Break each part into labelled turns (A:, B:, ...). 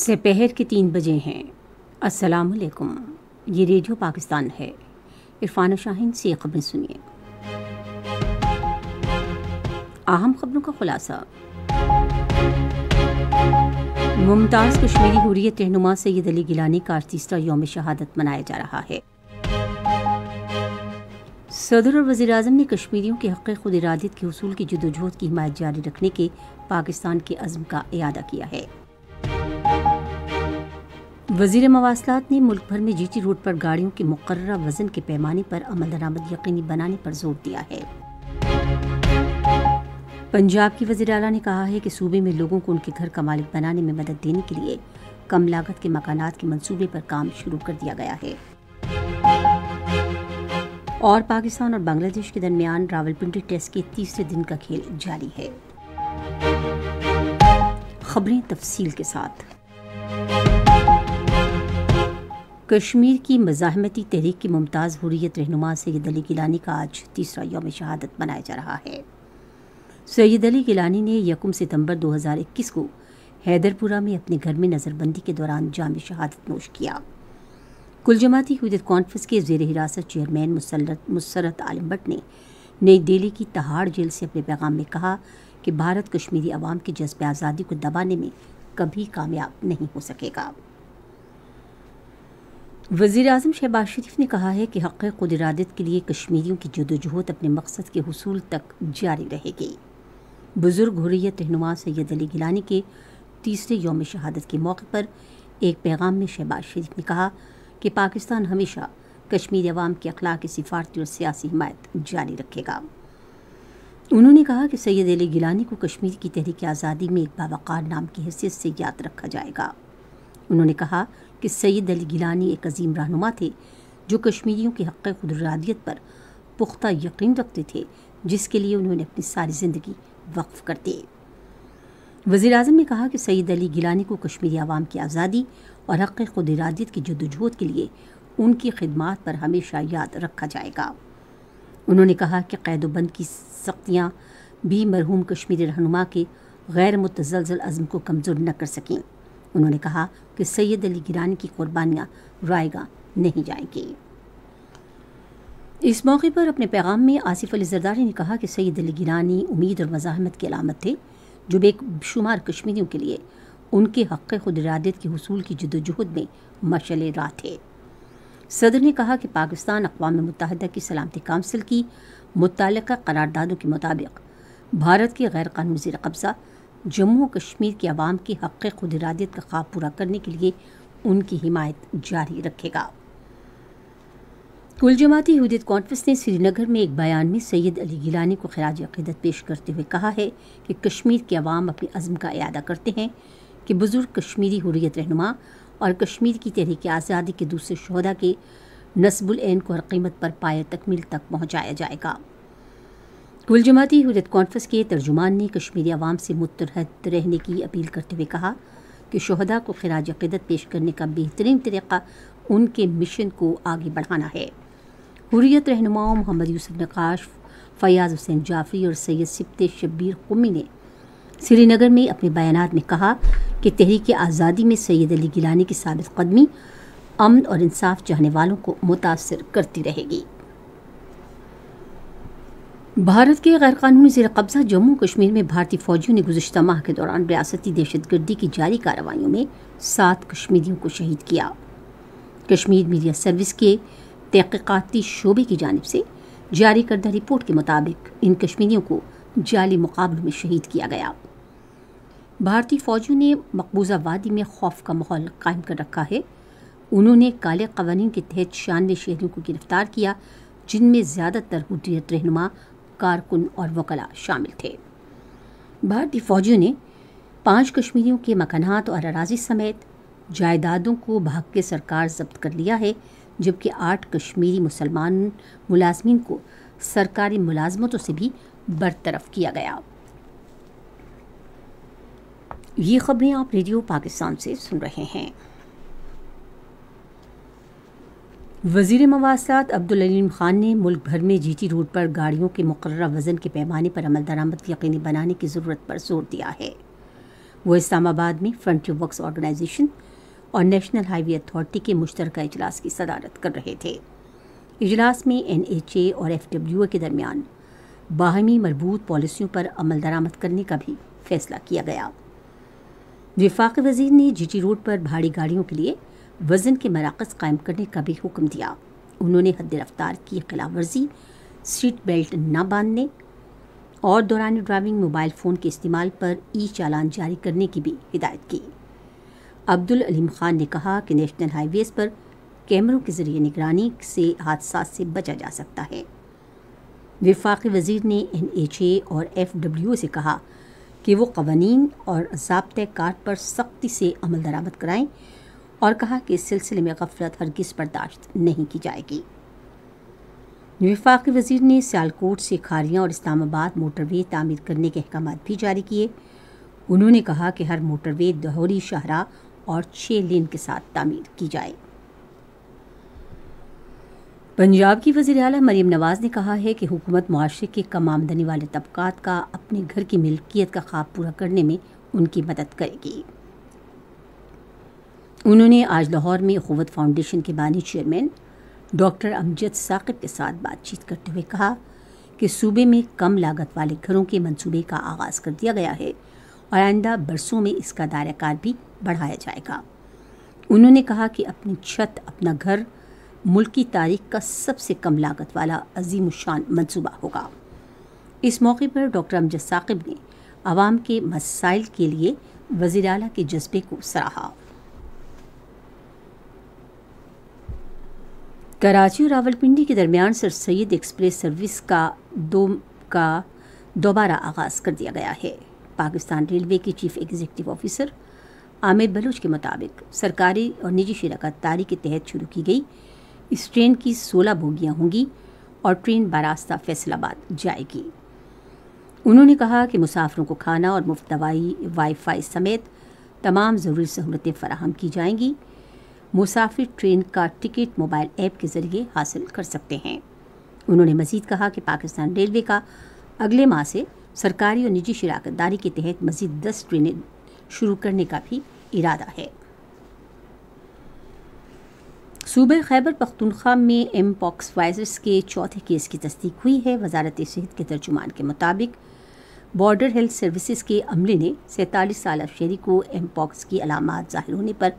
A: سپہر کے 3 بجے ہیں۔ السلام علیکم، یہ ریڈیو پاکستان ہے۔ عرفان شاہین سے خبریں سنیے۔ اہم خبروں کا خلاصہ۔ ممتاز کشمیری حریت رہنما سید علی گیلانی کا 38واں یوم شہادت منایا جا رہا ہے۔ صدر اور وزیر اعظم نے کشمیریوں کے حق خود ارادیت کے حصول کی جدوجہد کی حمایت جاری رکھنے کے پاکستان کے عزم کا اعادہ کیا ہے۔ وزیر مواصلات نے ملک بھر میں جی ٹی روڈ پر گاڑیوں کے مقررہ وزن کے پیمانے پر عمل درآمد یقینی بنانے پر زور دیا ہے۔ پنجاب کی وزیر اعلیٰ نے کہا ہے کہ صوبے میں لوگوں کو ان کے گھر کا مالک بنانے میں مدد دینے کے لیے کم لاگت کے مکانات کے منصوبے پر کام شروع کر دیا گیا ہے۔ اور پاکستان اور بنگلہ دیش کے درمیان راولپنڈی ٹیسٹ کے تیسرے دن کا کھیل جاری ہے۔ خبریں تفصیل کے ساتھ۔ کشمیر کی مزاحمتی تحریک کی ممتاز حریت رہنما سید علی گیلانی کا آج 30واں یوم شہادت منایا جا رہا ہے۔ سید علی گیلانی نے 1 ستمبر 2021 کو حیدر پورہ میں اپنے گھر میں نظر بندی کے دوران جام شہادت نوش کیا۔ کل جماعتی حریت کانفرنس کے زیر حراست چیئرمین مسرت عالم بٹ نے نئی دہلی کی تہاڑ جیل سے اپنے پیغام میں کہا کہ بھارت کشمیری عوام کے جذبہ آزادی کو دبانے میں کبھی کامیاب نہیں ہو سکے گا۔ وزیر اعظم شہباز شریف نے کہا ہے کہ حق خود ارادیت کے لیے کشمیریوں کی جدوجہد اپنے مقصد کے حصول تک جاری رہے گی۔ بزرگ حریت رہنما سید علی گیلانی کے 30ویں یوم شہادت کے موقع پر ایک پیغام میں شہباز شریف نے کہا کہ پاکستان ہمیشہ کشمیری عوام کے اخلاق سفارتی اور سیاسی حمایت جاری رکھے گا۔ انہوں نے کہا کہ سید علی گیلانی کو کشمیر کی تحریک آزادی میں ایک باوقار نام کی حیثیت سے یاد رکھا جائے گا۔ انہوں نے کہا کہ سید علی گیلانی ایک عظیم رہنما تھے جو کشمیریوں کے حق خود ارادیت پر پختہ یقین رکھتے تھے، جس کے لیے انہوں نے اپنی ساری زندگی وقف کر دی۔ وزیر اعظم نے کہا کہ سید علی گیلانی کو کشمیری عوام کی آزادی اور حق خود ارادیت کی جدوجہد کے لیے ان کی خدمات پر ہمیشہ یاد رکھا جائے گا۔ انہوں نے کہا کہ قید و بند کی سختیاں بھی مرحوم کشمیری رہنما کے غیر متزلزل عزم کو کمزور نہ کر سکیں۔ انہوں نے کہا کہ سید علی گیلانی کی قربانیاں رائے گاں نہیں جائیں گی۔ اس موقع پر اپنے پیغام میں آصف علی زرداری نے کہا کہ سید علی گیلانی امید اور مزاحمت کی علامت تھے جو بے شمار کشمیریوں کے لیے ان کے حق خود ارادیت کے حصول کی جدوجہد میں مشعل راہ تھے۔ صدر نے کہا کہ پاکستان اقوام متحدہ کی سلامتی کونسل کی متعلقہ قراردادوں کے مطابق بھارت کے غیر قانونی زیر قبضہ جموں و کشمیر کے عوام کے حق خود ارادیت کا خواب پورا کرنے کے لیے ان کی حمایت جاری رکھے گا۔ کل جماعتی حریت کانفرنس نے سری نگر میں ایک بیان میں سید علی گیلانی کو خراج عقیدت پیش کرتے ہوئے کہا ہے کہ کشمیر کے عوام اپنے عزم کا اعادہ کرتے ہیں کہ بزرگ کشمیری حریت رہنما اور کشمیر کی تحریک آزادی کے دوسرے شہداء کے نصب العین کو ہر قیمت پر پائے تکمیل تک پہنچایا جائے گا۔ کل جماعتی حریت کانفرنس کے ترجمان نے کشمیری عوام سے متحد رہنے کی اپیل کرتے ہوئے کہا کہ شہداء کو خراج عقیدت پیش کرنے کا بہترین طریقہ ان کے مشن کو آگے بڑھانا ہے۔ حریت رہنماؤں محمد یوسف نقاش، فیاض حسین جعفری اور سید سبت شبیر قمی نے سری نگر میں اپنے بیانات میں کہا کہ تحریک آزادی میں سید علی گیلانی کی ثابت قدمی امن اور انصاف چاہنے والوں کو متاثر کرتی رہے گی۔ بھارت کے غیر قانونی زیر قبضہ جموں کشمیر میں بھارتی فوجیوں نے گزشتہ ماہ کے دوران ریاستی دہشت گردی کی جاری کارروائیوں میں 7 کشمیریوں کو شہید کیا۔ کشمیر میڈیا سروس کے تحقیقاتی شعبے کی جانب سے جاری کردہ رپورٹ کے مطابق ان کشمیریوں کو جعلی مقابلوں میں شہید کیا گیا۔ بھارتی فوجیوں نے مقبوضہ وادی میں خوف کا ماحول قائم کر رکھا ہے۔ انہوں نے کالے قوانین کے تحت 96 شہریوں کو گرفتار کیا، جن میں زیادہ تر حریت رہنما، کارکن اور وکلاء شامل تھے۔ بھارتی فوجیوں نے 5 کشمیریوں کے مکانات اور اراضی سمیت جائیدادوں کو بھاگ کے سرکار ضبط کر لیا ہے، جبکہ 8 کشمیری مسلمان ملازمین کو سرکاری ملازمتوں سے بھی برطرف کیا گیا۔ یہ خبریں آپ ریڈیو پاکستان سے سن رہے ہیں۔ وزیر مواصلات عبدالعلیم خان نے ملک بھر میں جی ٹی روڈ پر گاڑیوں کے مقررہ وزن کے پیمانے پر عمل درآمد یقینی بنانے کی ضرورت پر زور دیا ہے۔ وہ اسلام آباد میں فرنٹیئر ورکس آرگنائزیشن اور نیشنل ہائی وے اتھارٹی کے مشترکہ اجلاس کی صدارت کر رہے تھے۔ اجلاس میں NHA اور FWA کے درمیان باہمی مربوط پالیسیوں پر عمل درآمد کرنے کا بھی فیصلہ کیا گیا۔ وفاقی وزیر نے GT روڈ پر بھاری گاڑیوں کے لیے وزن کے مراکز قائم کرنے کا بھی حکم دیا۔ انہوں نے حد رفتار کی خلاف ورزی، سیٹ بیلٹ نہ باندھنے اور دوران ڈرائیونگ موبائل فون کے استعمال پر چالان جاری کرنے کی بھی ہدایت کی۔ عبدالعلیم خان نے کہا کہ نیشنل ہائی ویز پر کیمروں کے ذریعے نگرانی سے حادثات سے بچا جا سکتا ہے۔ وفاقی وزیر نے NHA اور FWA سے کہا کہ وہ قوانین اور ضابطۂ کار پر سختی سے عمل درآمد کرائیں اور کہا کہ اس سلسلے میں غفلت ہرگز برداشت نہیں کی جائے گی۔ وفاقی وزیر نے سیالکوٹ سے کھاریاں اور اسلام آباد موٹر وے تعمیر کرنے کے احکامات بھی جاری کیے۔ انہوں نے کہا کہ ہر موٹر وے دوہری شاہراہ اور 6 لین کے ساتھ تعمیر کی جائے۔ پنجاب کی وزیر اعلیٰ مریم نواز نے کہا ہے کہ حکومت معاشرے کے کم آمدنی والے طبقات کا اپنے گھر کی ملکیت کا خواب پورا کرنے میں ان کی مدد کرے گی۔ انہوں نے آج لاہور میں اخوت فاؤنڈیشن کے بانی چیئرمین ڈاکٹر امجد ثاقب کے ساتھ بات چیت کرتے ہوئے کہا کہ صوبے میں کم لاگت والے گھروں کے منصوبے کا آغاز کر دیا گیا ہے اور آئندہ برسوں میں اس کا دائرہ کار بھی بڑھایا جائے گا۔ انہوں نے کہا کہ اپنی چھت اپنا گھر ملک کی تاریخ کا سب سے کم لاگت والا عظیم الشان منصوبہ ہوگا۔ اس موقع پر ڈاکٹر امجد ثاقب نے عوام کے مسائل کے لیے وزیر اعلیٰ کے جذبے کو سراہا۔ کراچی اور راولپنڈی کے درمیان سر سید ایکسپریس سروس کا دوبارہ آغاز کر دیا گیا ہے۔ پاکستان ریلوے کے چیف ایگزیکٹو آفیسر عامر بلوچ کے مطابق سرکاری اور نجی شراکت داری کے تحت شروع کی گئی اس ٹرین کی 16 بوگیاں ہوں گی اور ٹرین براستہ فیصل آباد جائے گی۔ انہوں نے کہا کہ مسافروں کو کھانا اور مفت دوائی، وائی فائی سمیت تمام ضروری سہولتیں فراہم کی جائیں گی۔ مسافر ٹرین کا ٹکٹ موبائل ایپ کے ذریعے حاصل کر سکتے ہیں۔ انہوں نے مزید کہا کہ پاکستان ریلوے کا اگلے ماہ سے سرکاری اور نجی شراکت داری کے تحت مزید 10 ٹرینیں شروع کرنے کا بھی ارادہ ہے۔ صوبہ خیبر پختونخوا میں ایم پاکس وائرس کے چوتھے کیس کی تصدیق ہوئی ہے۔ وزارت صحت کے ترجمان کے مطابق بارڈر ہیلتھ سروسز کے عملے نے 47 سالہ شہری کو ایم پاکس کی علامات ظاہر ہونے پر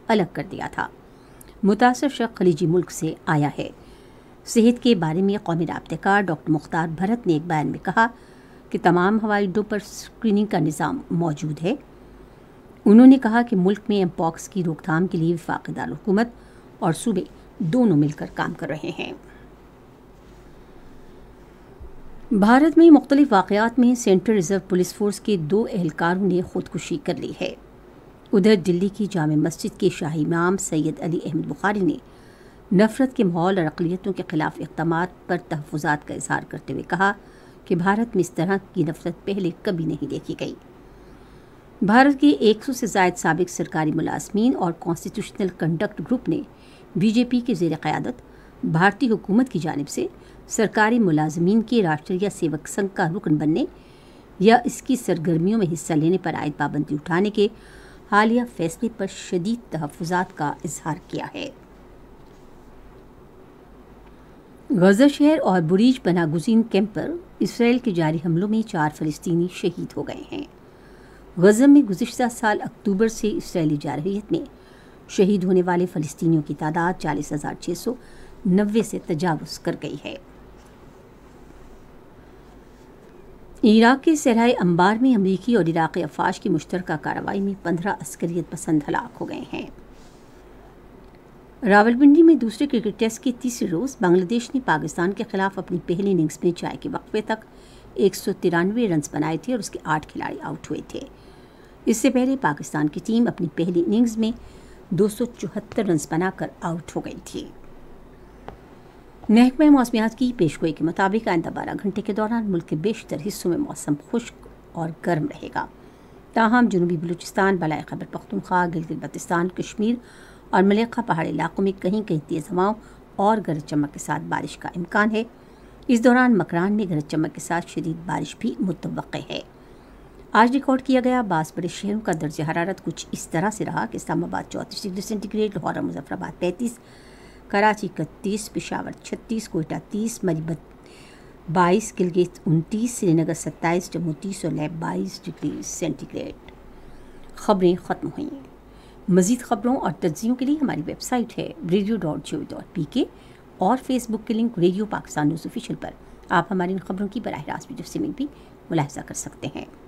A: الگ کر دیا تھا۔ متاثر شخص خلیجی ملک سے آیا ہے۔ صحت کے بارے میں قومی رابطہ کار ڈاکٹر مختار بھرت نے ایک بیان میں کہا کہ تمام ہوائی اڈوں پر اسکریننگ کا نظام موجود ہے۔ انہوں نے کہا کہ ملک میں ایم پاکس کی روک تھام کے لیے وفاقی دارالحکومت اور صوبے دونوں مل کر کام کر رہے ہیں۔ بھارت میں مختلف واقعات میں سینٹرل ریزرو پولیس فورس کے 2 اہلکاروں نے خودکشی کر لی ہے۔ ادھر دلی کی جامع مسجد کے شاہی امام سید علی احمد بخاری نے نفرت کے ماحول اور اقلیتوں کے خلاف اقدامات پر تحفظات کا اظہار کرتے ہوئے کہا کہ بھارت میں اس طرح کی نفرت پہلے کبھی نہیں دیکھی گئی۔ بھارت کے 100 سے زائد سابق سرکاری ملازمین اور کانسٹیٹیوشنل کنڈکٹ گروپ نے BJP کے زیر قیادت بھارتی حکومت کی جانب سے سرکاری ملازمین کے راشٹریہ سیوک سنگھ کا رکن بننے یا اس کی سرگرمیوں میں حصہ لینے پر عائد پابندی اٹھانے کے حالیہ فیصلے پر شدید تحفظات کا اظہار کیا ہے۔ غزہ شہر اور بریج پناہ گزین کیمپ پر اسرائیل کے جاری حملوں میں 4 فلسطینی شہید ہو گئے ہیں۔ غزہ میں گزشتہ سال اکتوبر سے اسرائیلی جارحیت میں شہید ہونے والے فلسطینیوں کی تعداد 40,690 سے تجاوز کر گئی ہے۔ عراق کے صحرائے انبار میں امریکی اور عراقی افواج کی مشترکہ کارروائی میں 15 عسکریت پسند ہلاک ہو گئے ہیں۔ راولپنڈی میں دوسرے کرکٹ ٹیسٹ کے تیسرے روز بنگلہ دیش نے پاکستان کے خلاف اپنی پہلی اننگز میں چائے کے وقفے تک 193 رنز بنائے تھے اور اس کے 8 کھلاڑی آؤٹ ہوئے تھے۔ اس سے پہلے پاکستان کی ٹیم اپنی پہلی اننگز میں 274 رنز بنا کر آؤٹ ہو گئی تھی۔ محکمہ موسمیات کی پیشگوئی کے مطابق آئندہ 12 گھنٹے کے دوران ملک کے بیشتر حصوں میں موسم خشک اور گرم رہے گا، تاہم جنوبی بلوچستان، بالائی خیبر پختونخوا، گلگت بلتستان، کشمیر اور ملیقہ پہاڑی علاقوں میں کہیں کہیں تیز ہواؤں اور گرج چمک کے ساتھ بارش کا امکان ہے۔ اس دوران مکران میں گرج چمک کے ساتھ شدید بارش بھی متوقع ہے۔ آج ریکارڈ کیا گیا 22 بڑے شہروں کا درجہ حرارت کچھ اس طرح سے رہا کہ اسلام آباد 34 ڈگری سینٹی گریڈ، لاہور اور مظفر آباد 33، کراچی 31، پشاور 36، کوئٹہ 30، مری 22، گلگت 29، سری نگر 27، جموں 30 اور لیب 22 ڈگری سینٹی گریڈ۔ خبریں ختم ہوئیں۔ مزید خبروں اور تجزیوں کے لیے ہماری ویب سائٹ ہے radio.gov.pk اور فیس بک کے link radio Pakistan news official پر آپ ہماری ان خبروں کی براہ راست ویڈیو اسٹریمنگ بھی ملاحظہ کر سکتے ہیں۔